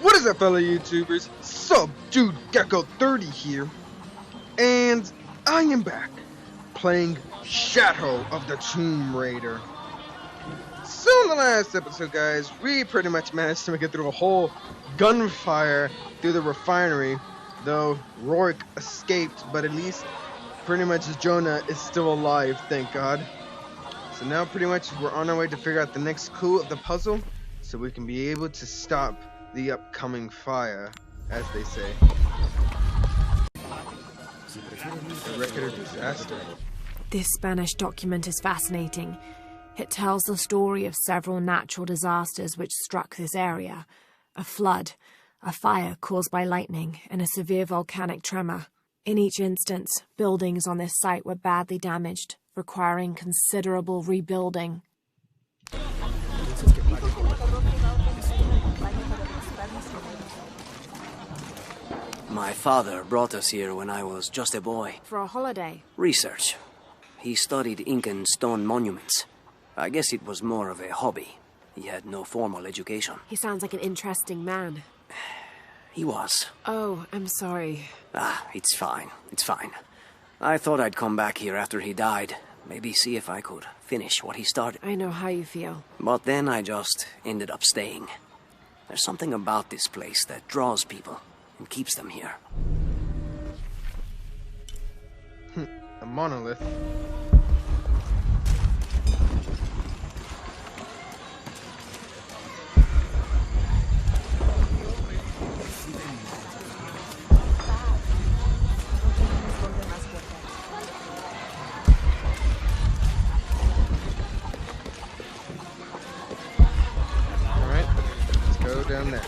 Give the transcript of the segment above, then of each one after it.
What is up, fellow YouTubers? Subdued Gecko 30 here, and I am back playing Shadow of the Tomb Raider. So in the last episode, guys, we pretty much managed to make it through a whole gunfire through the refinery, though Rourke escaped, but at least pretty much Jonah is still alive, thank God. So now pretty much we're on our way to figure out the next clue of the puzzle, so we can be able to stop the upcoming fire, as they say. A record of disaster. This Spanish document is fascinating. It tells the story of several natural disasters which struck this area. A flood, a fire caused by lightning, and a severe volcanic tremor. In each instance, buildings on this site were badly damaged, requiring considerable rebuilding. My father brought us here when I was just a boy. For a holiday? Research. He studied Incan stone monuments. I guess it was more of a hobby. He had no formal education. He sounds like an interesting man. He was. Oh, I'm sorry. It's fine. It's fine. I thought I'd come back here after he died. Maybe see if I could finish what he started. I know how you feel. But then I just ended up staying. There's something about this place that draws people and keeps them here. A monolith. Alright, let's go down there.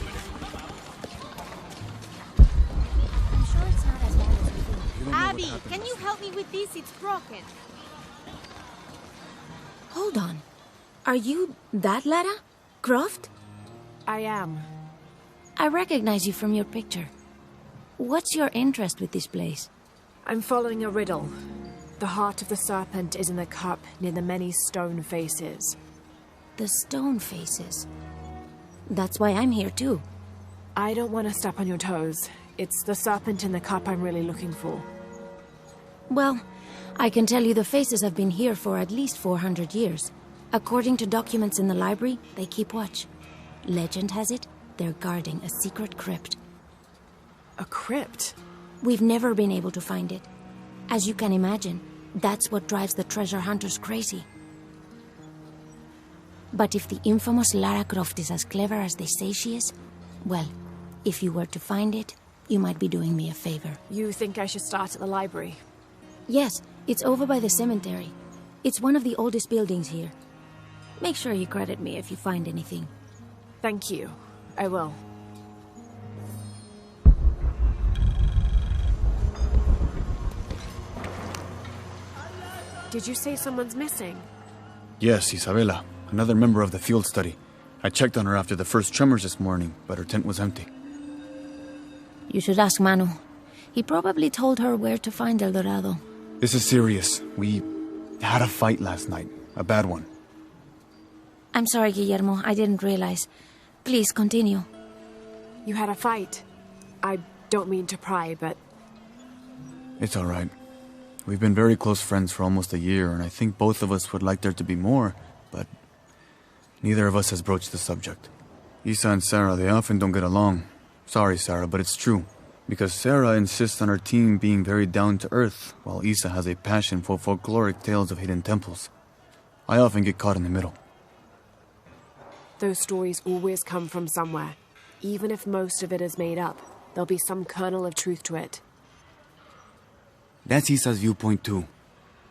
Abby, can you help me with this? It's broken. Hold on. Are you that Lara? Croft? I am. I recognize you from your picture. What's your interest with this place? I'm following a riddle. The heart of the serpent is in the cup near the many stone faces. The stone faces. That's why I'm here too. I don't want to step on your toes. It's the serpent in the cup I'm really looking for. Well, I can tell you the faces have been here for at least 400 years. According to documents in the library, they keep watch. Legend has it, they're guarding a secret crypt. A crypt? We've never been able to find it. As you can imagine, that's what drives the treasure hunters crazy. But if the infamous Lara Croft is as clever as they say she is, well, if you were to find it, you might be doing me a favor. You think I should start at the library? Yes, it's over by the cemetery. It's one of the oldest buildings here. Make sure you credit me if you find anything. Thank you. I will. Did you say someone's missing? Yes, Isabela, another member of the field study. I checked on her after the first tremors this morning, but her tent was empty. You should ask Manu. He probably told her where to find El Dorado. This is serious. We had a fight last night. A bad one. I'm sorry, Guillermo. I didn't realize. Please, continue. You had a fight. I don't mean to pry, but... It's all right. We've been very close friends for almost a year, and I think both of us would like there to be more, but neither of us has broached the subject. Isa and Sarah, they often don't get along. Sorry, Sarah, but it's true. Because Sarah insists on her team being very down-to-earth, while Isa has a passion for folkloric tales of hidden temples. I often get caught in the middle. Those stories always come from somewhere. Even if most of it is made up, there'll be some kernel of truth to it. That's Isa's viewpoint too.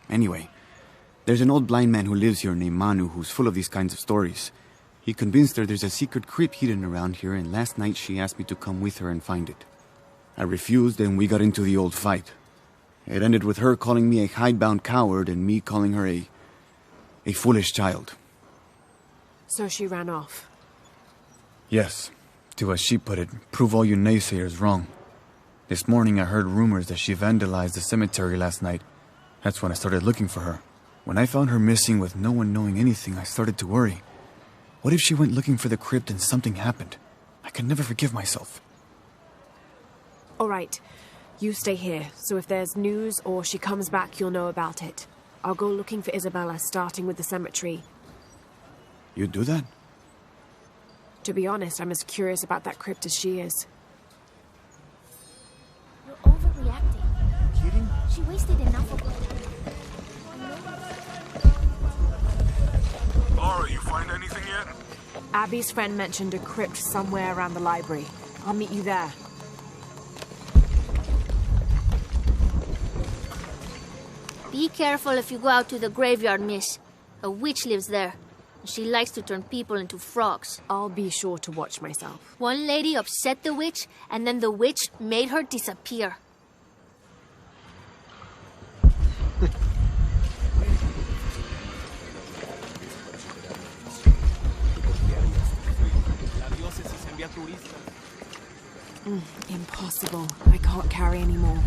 Anyway, there's an old blind man who lives here named Manu who's full of these kinds of stories. He convinced her there's a secret crypt hidden around here, and last night she asked me to come with her and find it. I refused, and we got into the old fight. It ended with her calling me a hidebound coward and me calling her a foolish child. So she ran off? Yes. To, as she put it, prove all you naysayers wrong. This morning I heard rumors that she vandalized the cemetery last night. That's when I started looking for her. When I found her missing with no one knowing anything, I started to worry. What if she went looking for the crypt and something happened? I could never forgive myself. All right, you stay here, so if there's news or she comes back, you'll know about it. I'll go looking for Isabella, starting with the cemetery. You'd do that? To be honest, I'm as curious about that crypt as she is. You're overreacting. Kidding? She wasted enough of it. Lara, you find anything yet? Abby's friend mentioned a crypt somewhere around the library. I'll meet you there. Be careful if you go out to the graveyard, miss. A witch lives there. She likes to turn people into frogs. I'll be sure to watch myself. One lady upset the witch, and then the witch made her disappear. Impossible. I can't carry any more.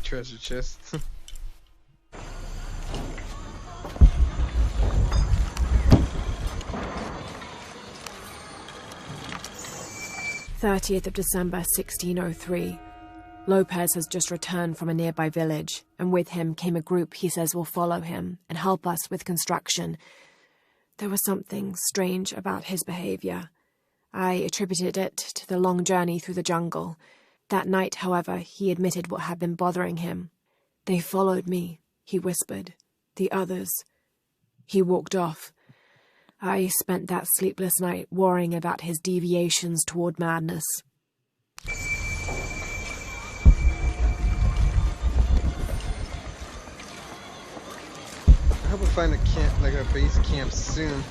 Treasure chest. 30th of December, 1603. Lopez has just returned from a nearby village, and with him came a group he says will follow him and help us with construction. There was something strange about his behavior. I attributed it to the long journey through the jungle. That night, however, he admitted what had been bothering him. "They followed me," he whispered. "The others." He walked off. I spent that sleepless night worrying about his deviations toward madness. I hope we find a camp, like a base camp soon.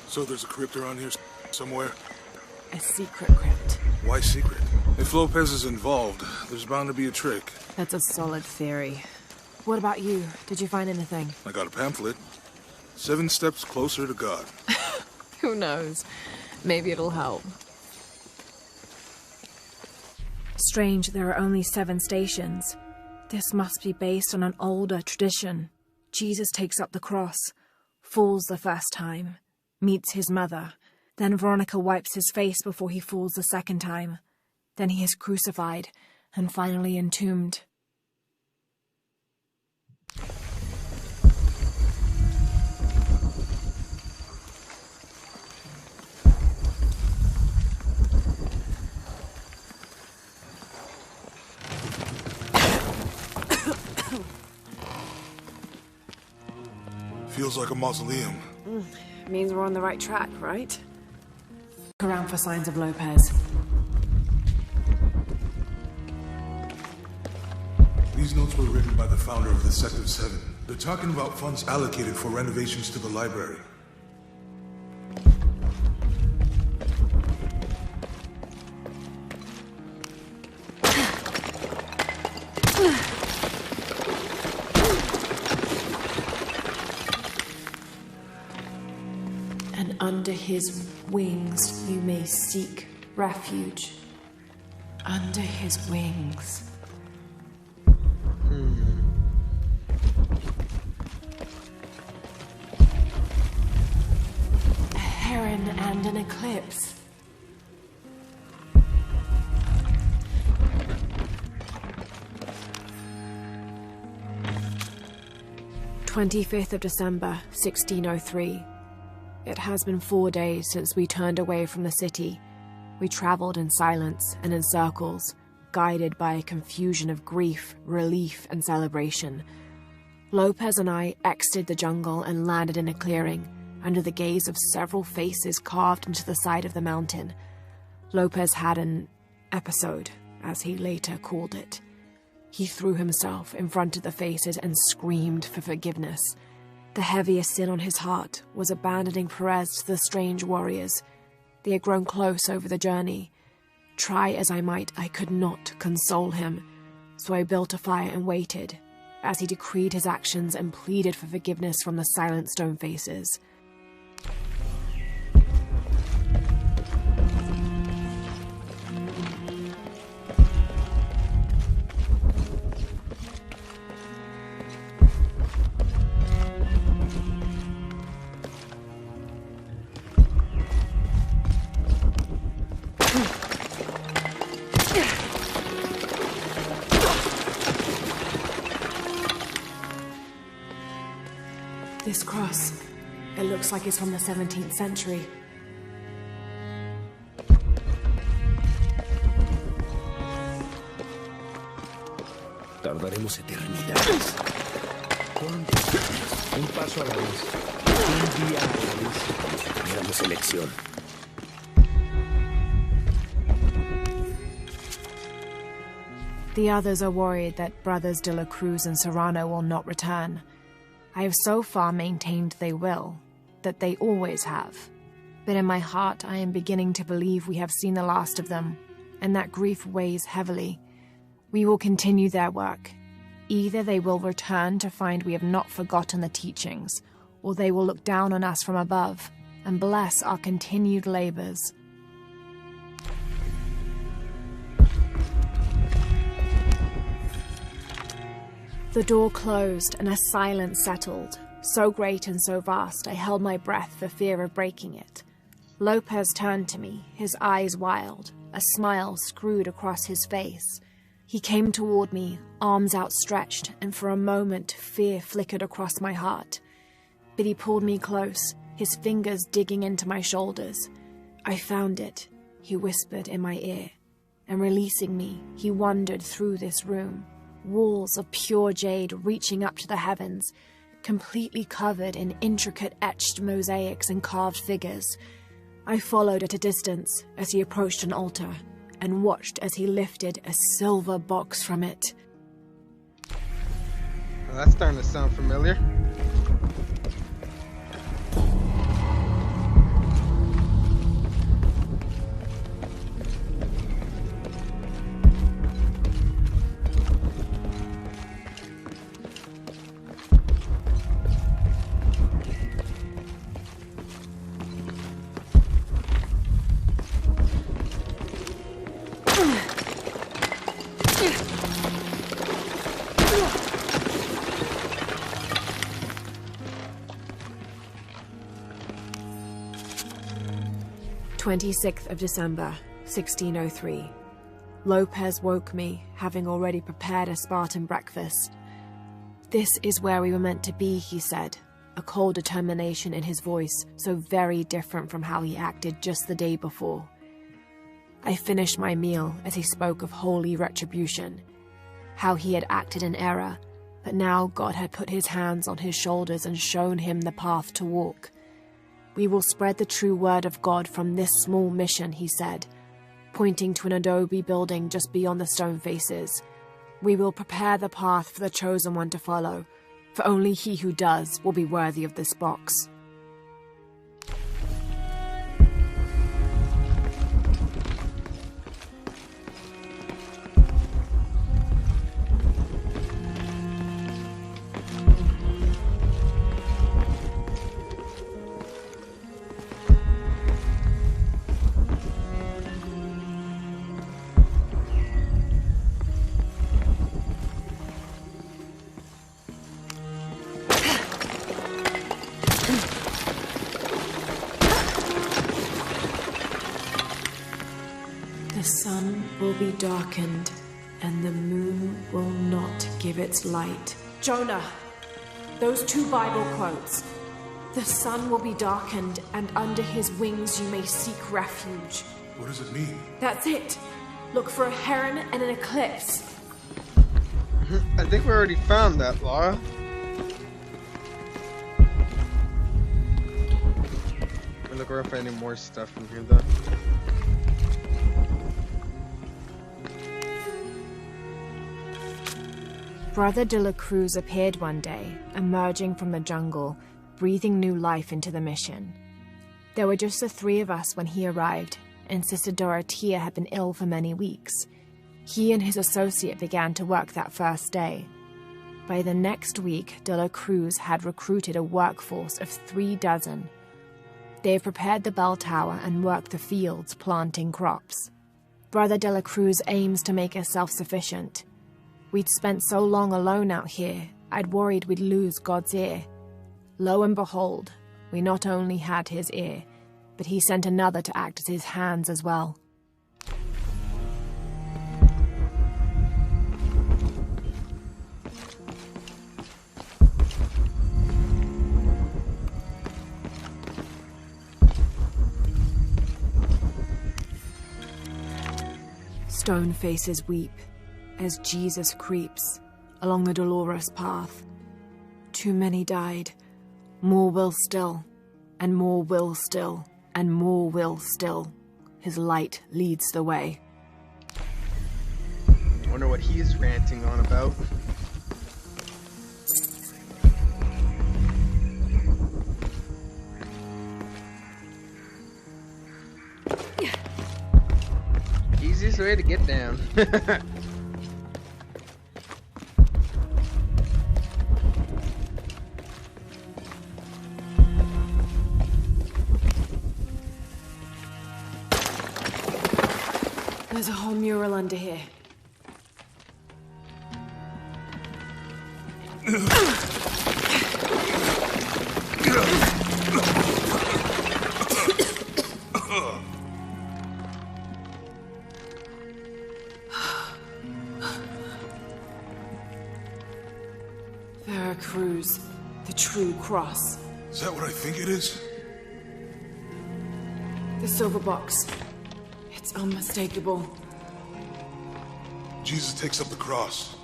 So there's a crypt around here somewhere? A secret crypt. Why secret? If Lopez is involved, there's bound to be a trick. That's a solid theory. What about you? Did you find anything? I got a pamphlet. 7 steps closer to God. Who knows? Maybe it'll help. Strange, there are only 7 stations. This must be based on an older tradition. Jesus takes up the cross, falls the first time, meets his mother. Then Veronica wipes his face before he falls the second time. Then he is crucified and finally entombed. Feels like a mausoleum. Means we're on the right track, right? Look around for signs of Lopez. These notes were written by the founder of the Sect of 7. They're talking about funds allocated for renovations to the library. And under his wings you may seek refuge. Under his wings. A heron and an eclipse. "25th of December, 1603. It has been 4 days since we turned away from the city. We traveled in silence and in circles, guided by a confusion of grief, relief, and celebration. Lopez and I exited the jungle and landed in a clearing, under the gaze of several faces carved into the side of the mountain. Lopez had an episode, as he later called it. He threw himself in front of the faces and screamed for forgiveness. The heaviest sin on his heart was abandoning Perez to the strange warriors. They had grown close over the journey. Try as I might, I could not console him, so I built a fire and waited, as he decreed his actions and pleaded for forgiveness from the silent stone faces. This cross, it looks like it's from the 17th century. Tardaremos eternidades. ¿Cuánto? Un paso a la vez. Un día a la vez. Como si tuviéramos elección. The others are worried that Brothers de la Cruz and Serrano will not return. I have so far maintained they will, that they always have. But in my heart I am beginning to believe we have seen the last of them, and that grief weighs heavily. We will continue their work. Either they will return to find we have not forgotten the teachings, or they will look down on us from above and bless our continued labors. The door closed and a silence settled, so great and so vast I held my breath for fear of breaking it. Lopez turned to me, his eyes wild, a smile screwed across his face. He came toward me, arms outstretched, and for a moment fear flickered across my heart. But he pulled me close, his fingers digging into my shoulders. I found it, he whispered in my ear, and releasing me, he wandered through this room. Walls of pure jade reaching up to the heavens, completely covered in intricate etched mosaics and carved figures. I followed at a distance as he approached an altar, and watched as he lifted a silver box from it. Well, that's starting to sound familiar. December 1603. Lopez woke me, having already prepared a Spartan breakfast. This is where we were meant to be, he said, a cold determination in his voice, so very different from how he acted just the day before. I finished my meal as he spoke of holy retribution, how he had acted in error, but now God had put his hands on his shoulders and shown him the path to walk. We will spread the true word of God from this small mission, he said, pointing to an adobe building just beyond the stone faces. We will prepare the path for the chosen one to follow, for only he who does will be worthy of this box. The sun will be darkened, and the moon will not give its light. Jonah, those two Bible quotes. The sun will be darkened, and under his wings you may seek refuge. What does it mean? That's it. Look for a heron and an eclipse. I think we already found that, Lara. We'll look around for any more stuff in here, though. Brother de la Cruz appeared one day, emerging from the jungle, breathing new life into the mission. There were just the three of us when he arrived, and Sister Dorothea had been ill for many weeks. He and his associate began to work that first day. By the next week, De La Cruz had recruited a workforce of 36. They have prepared the bell tower and worked the fields, planting crops. Brother De La Cruz aims to make us self-sufficient. We'd spent so long alone out here, I'd worried we'd lose God's ear. Lo and behold, we not only had his ear, but he sent another to act as his hands as well. Stone faces weep as Jesus creeps along the dolorous path. Too many died, more will still, and more will still, and more will still. His light leads the way. Wonder what he is ranting on about. Easiest way to get down. There's a whole mural under here. Veracruz, the true cross. Is that what I think it is? The silver box. It's unmistakable. Jesus takes up the cross.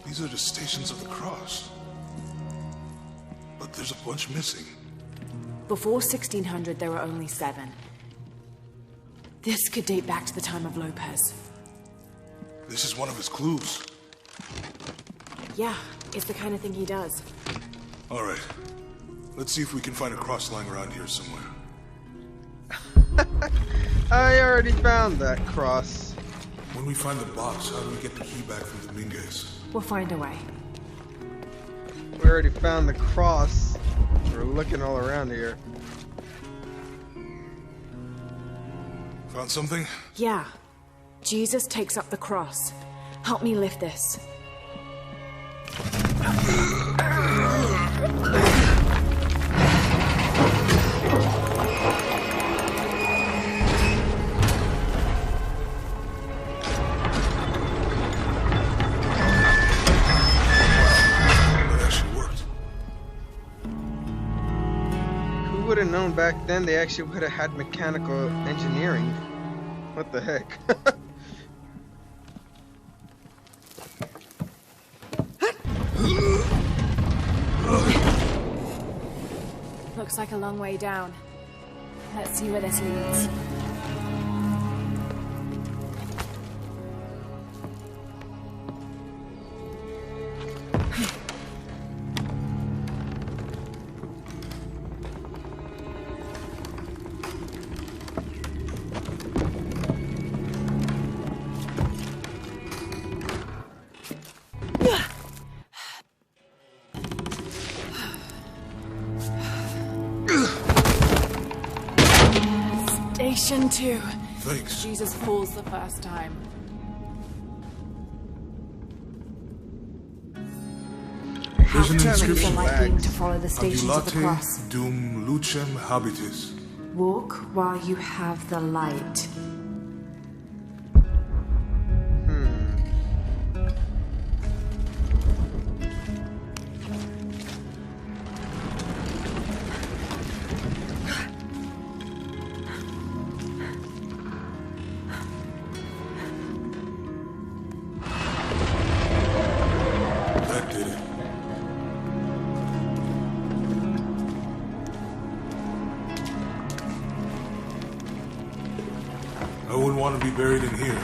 These are the stations of the cross. But there's a bunch missing. Before 1600, there were only 7. This could date back to the time of Lopez. This is one of his clues. Yeah, it's the kind of thing he does. All right. Let's see if we can find a cross lying around here somewhere. I already found that cross. When we find the box, how do we get the key back from Dominguez? We'll find a way. We already found the cross. We're looking all around here. Found something? Yeah. Jesus takes up the cross. Help me lift this. Known back then, they actually would have had mechanical engineering. What the heck? Looks like a long way down. Let's see where this leads. Station 2. Thanks. Jesus falls the first time. There's an inscription. The light beam to follow the stations of the cross. Dum lucem habitis. Walk while you have the light. I wouldn't want to be buried in here.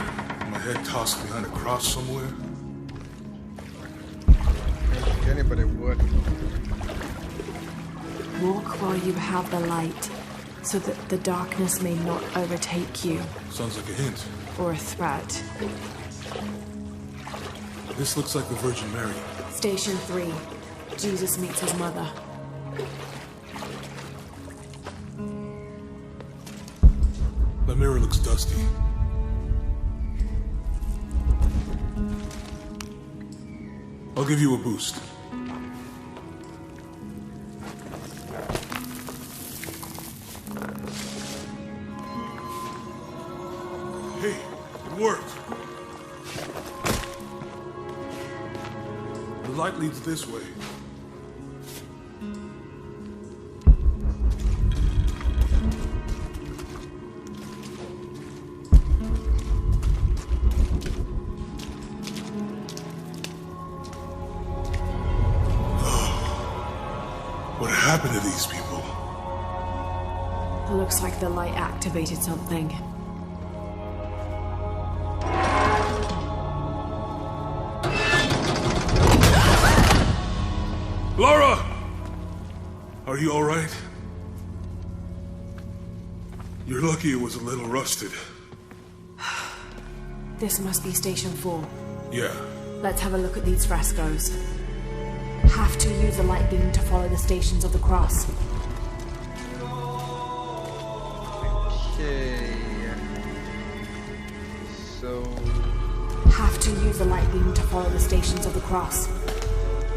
My head tossed behind a cross somewhere. I don't think anybody would. Walk while you have the light. so that the darkness may not overtake you. Sounds like a hint. Or a threat. This looks like the Virgin Mary. Station 3. Jesus meets his mother. The mirror looks dusty. I'll give you a boost. Hey, it worked. The light leads this way. What happened to these people? It looks like the light activated something. Lara! Are you alright? You're lucky it was a little rusted. This must be Station 4. Yeah. Let's have a look at these frescoes. Have to use the light beam to follow the Stations of the Cross. Okay. So... Have to use the light beam to follow the Stations of the Cross.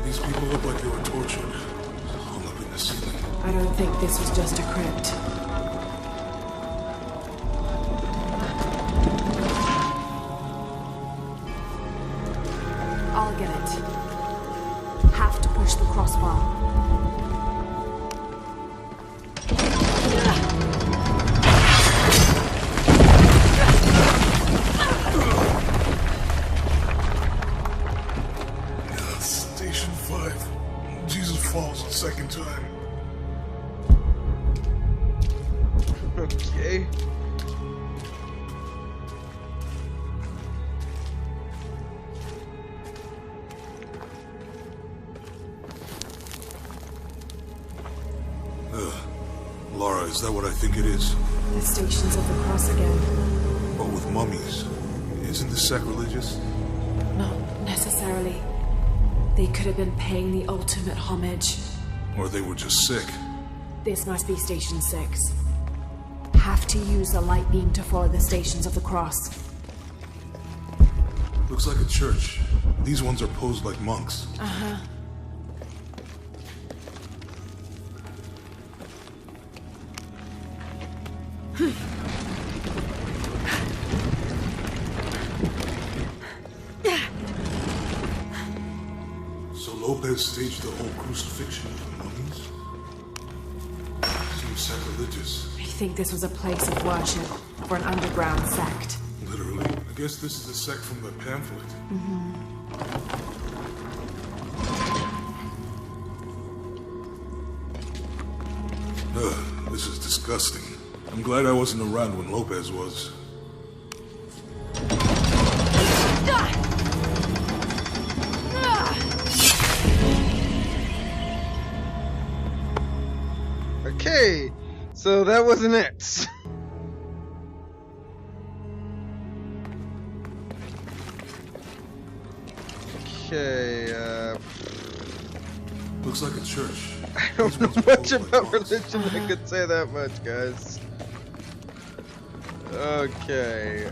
These people look like they were tortured. Hung up in the ceiling. I don't think this was just a crypt. I'll get it. Have to push the crossbar. Station 5. Jesus falls a second time. Okay. Lara, is that what I think it is? The Stations of the Cross again. But with mummies. Isn't this sacrilegious? Not necessarily. They could have been paying the ultimate homage. Or they were just sick. This must be Station 6. Have to use the light beam to follow the Stations of the Cross. Looks like a church. These ones are posed like monks. Uh-huh. So Lopez staged the whole crucifixion of the mummies? Seems sacrilegious. I think this was a place of worship for an underground sect. Literally. I guess this is the sect from the pamphlet. This is disgusting. I'm glad I wasn't around when Lopez was. Okay, so that wasn't it. Okay, Looks like a church. I don't know much about religion, I could say that much, guys. Okay,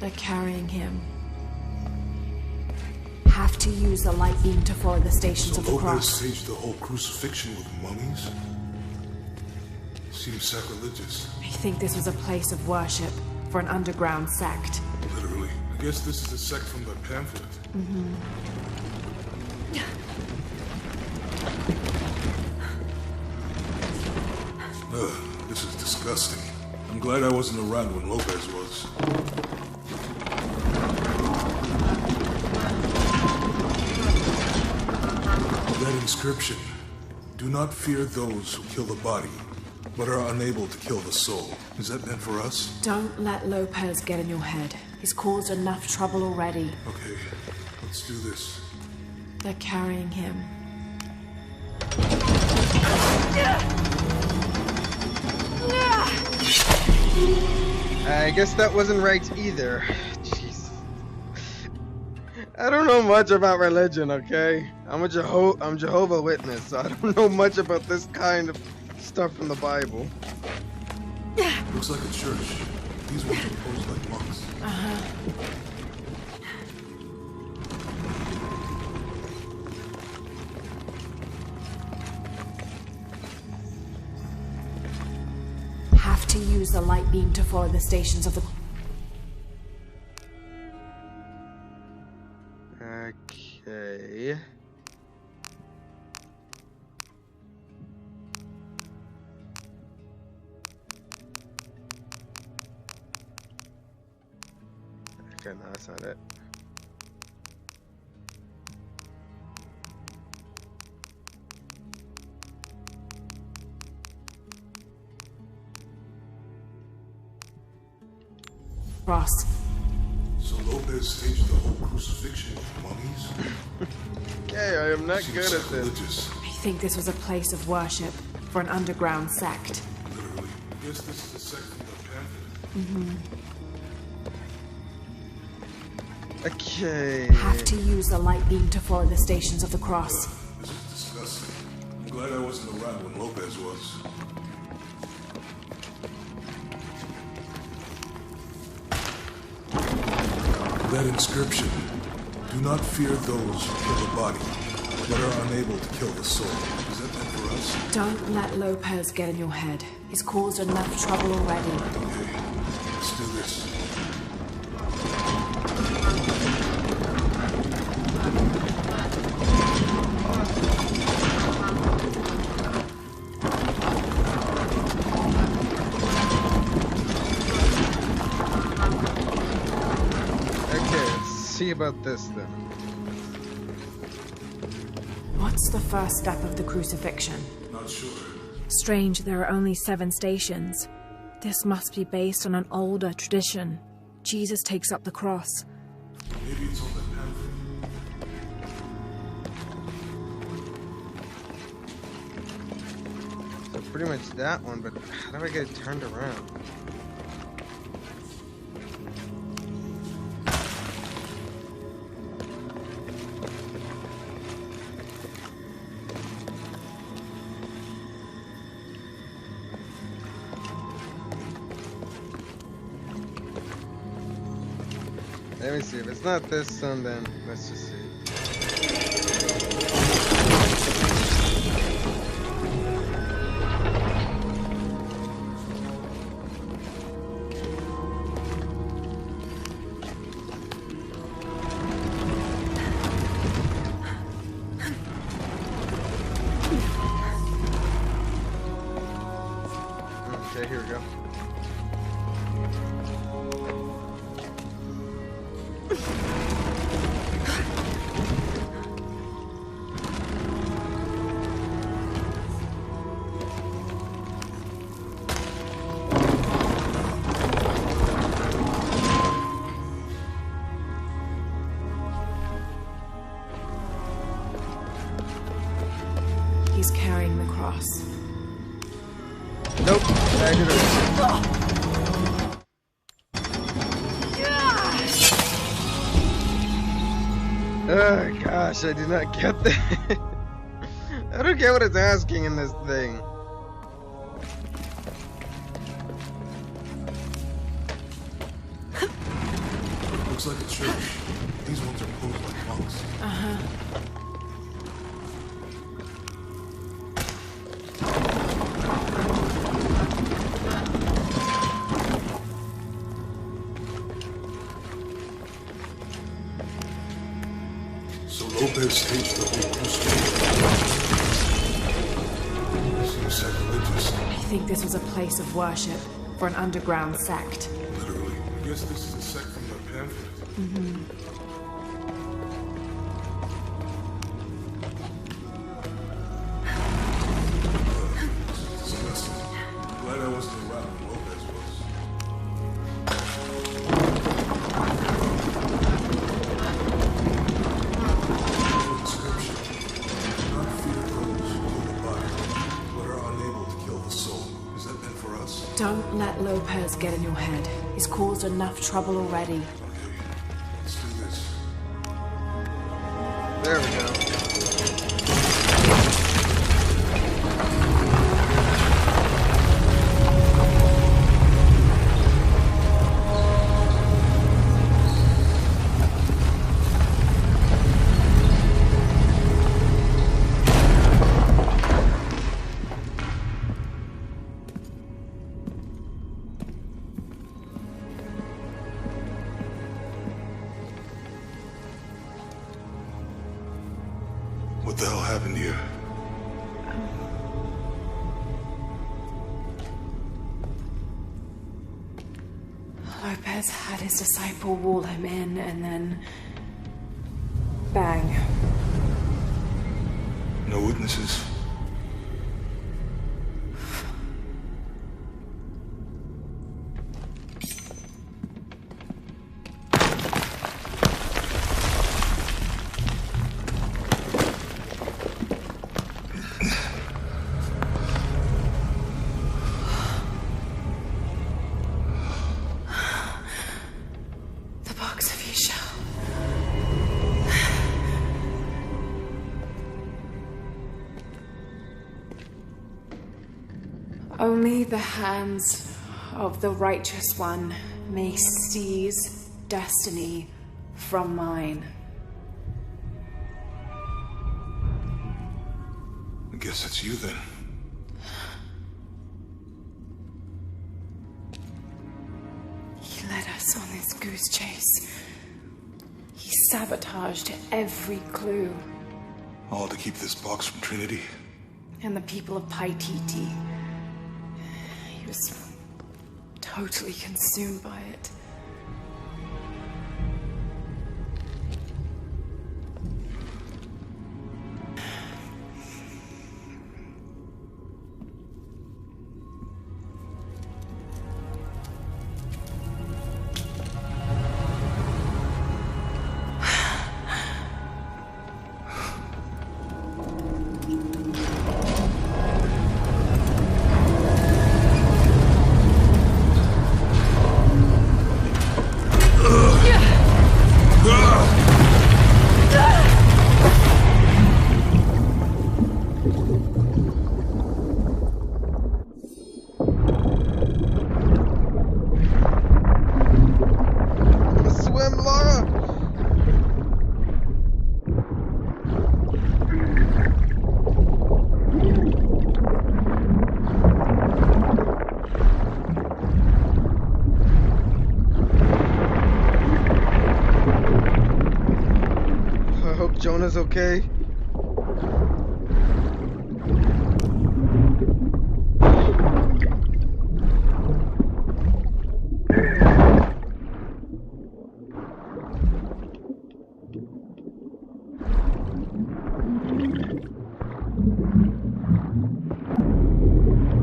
They're carrying him. Have to use the light beam to follow the Stations So of the Lopez Cross. staged the whole crucifixion with mummies? Seems sacrilegious. I think this was a place of worship for an underground sect. Literally. I guess this is the sect from the pamphlet. This is disgusting. I'm glad I wasn't around when Lopez was. That inscription. Do not fear those who kill the body, but are unable to kill the soul. Is that meant for us? Don't let Lopez get in your head. He's caused enough trouble already. Okay, let's do this. They're carrying him. I guess that wasn't right either. Jeez. I don't know much about religion, okay? I'm Jehovah's Witness, so I don't know much about this kind of stuff from the Bible. Looks like a church. These ones are posed like monks. Have to use the light beam to follow the stations of the... Okay. Okay, no, that's not it. Cross. So Lopez staged the whole crucifixion with mummies? Okay, I am not Seems good at this. sacrilegious. I think this was a place of worship for an underground sect. Literally. I guess this is a sect from the pamphlet. Okay. Have to use the light beam to follow the stations of the cross. This is disgusting. I'm glad I wasn't around when Lopez was. That inscription. Do not fear those who kill the body, but are unable to kill the soul. Is that meant for us? Don't let Lopez get in your head. He's caused enough trouble already. Okay, let's do this. See about this then. What's the first step of the crucifixion? Not sure. Strange, there are only 7 stations. This must be based on an older tradition. Jesus takes up the cross. Maybe it's on the pamphlet. So pretty much that one, but how do I get it turned around? Let me see. If it's not this one, then let's just see. Okay, here we go. He's carrying the cross. Nope. Negative. Oh gosh, I did not get that. I don't get what it's asking in this thing. Looks like a church. These ones are posed like monks. So Lopez staged the whole crucifixion. Seems sacrilegious. I think this was a place of worship for an underground sect. Literally. I guess this is a sect from the pamphlet. Disgusting. Glad I wasn't around when Lopez was. Inscription. Do not fear those who kill the body, but are Don't let Lopez get in your head. He's caused enough trouble already. Let's do this. There we go. What the hell happened here? Lopez had his disciple wall him in, and then... bang. No witnesses? Only the hands of the righteous one may seize destiny from mine. I guess it's you then. He led us on this goose chase. He sabotaged every clue. All to keep this box from Trinity? And the people of Paititi. He was totally consumed by it. Jonah's okay.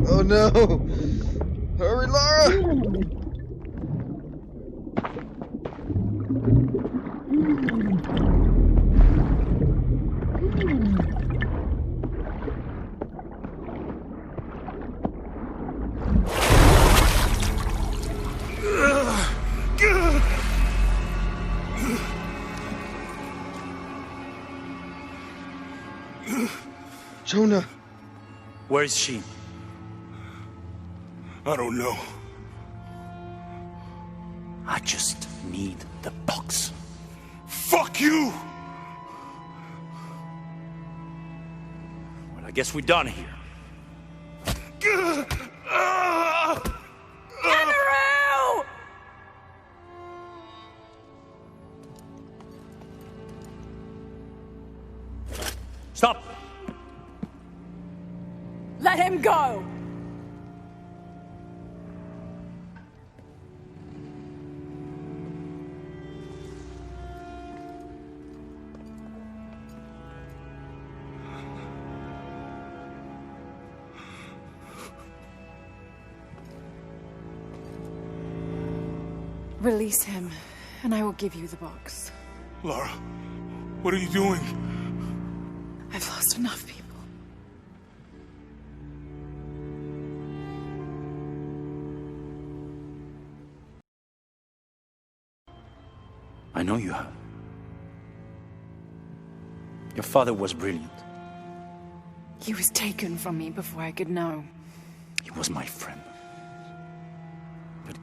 Oh no! Hurry, Lara! Jonah! Where is she? I don't know. I just need the box. Fuck you! Well, I guess we're done here. Stop! Let him go! Release him, and I will give you the box. Lara, what are you doing? I've lost enough people. I know you have. Your father was brilliant. He was taken from me before I could know. He was my friend. But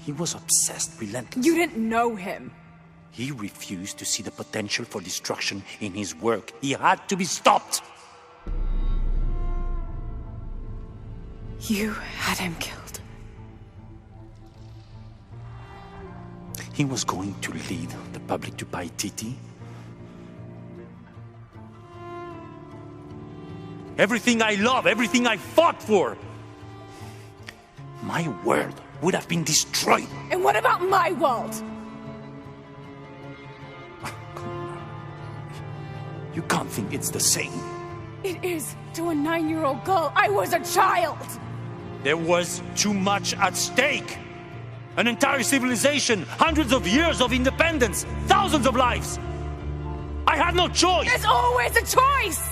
he was obsessed, relentless. You didn't know him. He refused to see the potential for destruction in his work. He had to be stopped. You had him killed. He was going to lead the public to Paititi. Everything I love, everything I fought for. My world would have been destroyed. And what about my world? You can't think it's the same. It is to a 9-year-old girl. I was a child. There was too much at stake. An entire civilization, hundreds of years of independence, thousands of lives. I had no choice. There's always a choice.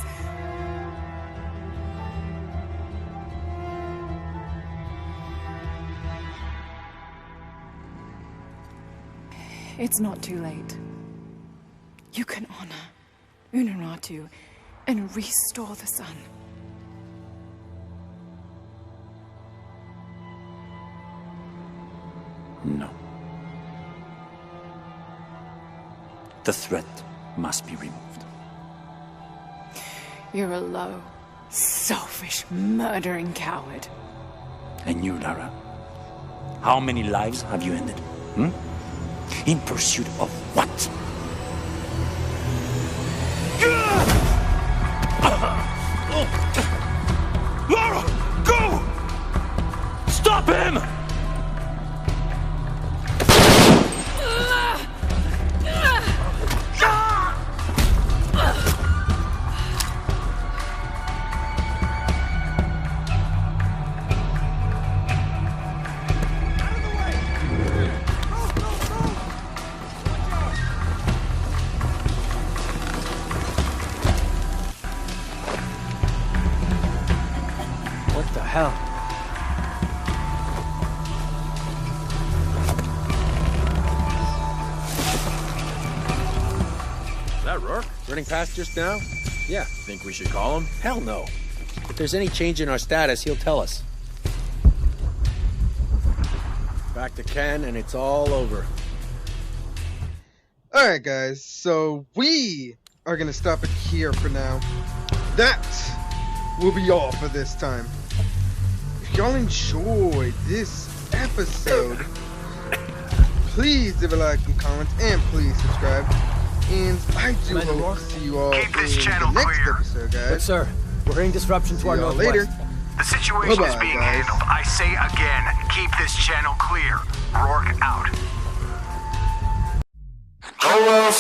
It's not too late. You can honor Unuratu and restore the sun. No. The threat must be removed. You're a low, selfish, murdering coward. And you, Lara? How many lives have you ended? In pursuit of what? Lara! Go! Stop him! Hell. Is that Rourke? Running past just now? Yeah. Think we should call him? Hell no. If there's any change in our status, he'll tell us. Back to Ken, and it's all over. Alright guys, so we are gonna stop it here for now. That will be all for this time. If y'all enjoyed this episode, please leave a like and comment, and please subscribe. And I do hope to see you all in the next episode, guys. But sir, we're hearing disruption to our northwest. Later. The situation Bye-bye, is being guys. handled. I say again, keep this channel clear. Rourke out. Oh, well,